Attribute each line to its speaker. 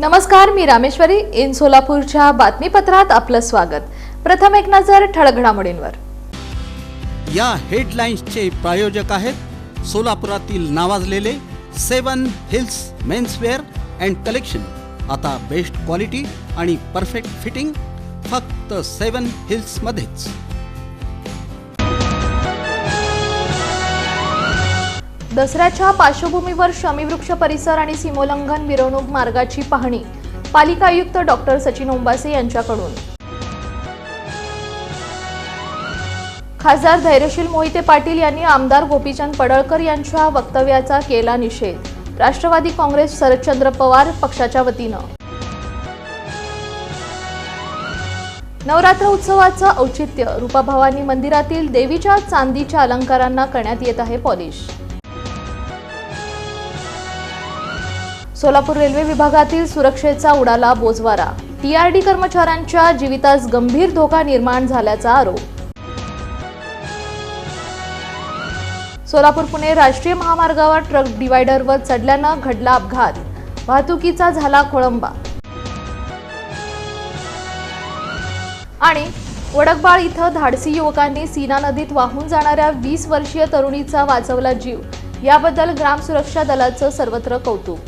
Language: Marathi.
Speaker 1: नमस्कार, मी रामेश्वरी. इन सोलापूरच्या बातमीपत्रात आपलं स्वागत. प्रथम एक नजर ठळक घडामोडींवर.
Speaker 2: या हेडलाईन्सचे प्रायोजक आहेत सोलापुरातील नावाजलेले 7 हिल्स मेन्सवेअर अँड कलेक्शन. आता बेस्ट क्वालिटी आणि परफेक्ट फिटिंग फक्त 7 हिल्स मध्येच.
Speaker 1: दसऱ्याच्या पार्श्वभूमीवर शमीवृक्ष परिसर आणि सीमोल्लंघन मिरवणूक मार्गाची पाहणी पालिका आयुक्त डॉक्टर सचिन ओंबासे यांच्याकडून. खासदार धैर्यशील मोहिते पाटील यांनी आमदार गोपीचंद पडळकर यांच्या वक्तव्याचा केला निषेध. राष्ट्रवादी काँग्रेस शरदचंद्र पवार पक्षाच्या वतीनं. नवरात्र उत्सवाचं औचित्य रूपाभवानी मंदिरातील देवीच्या चांदीच्या अलंकारांना करण्यात येत आहे पॉलिश. सोलापूर रेल्वे विभागातील सुरक्षेचा उडाला बोजवारा. टीआरडी कर्मचाऱ्यांच्या जीवितास गंभीर धोका निर्माण झाल्याचा आरोप. सोलापूर पुणे राष्ट्रीय महामार्गावर ट्रक डिवायडरवर चढल्यानं घडला अपघात. वाहतुकीचा झाला खोळंबा. आणि वडकबाळ इथं धाडसी युवकांनी सीना नदीत वाहून जाणाऱ्या 20 वर्षीय तरुणीचा वाचवला जीव. याबद्दल ग्राम सुरक्षा दलाचं सर्वत्र कौतुक.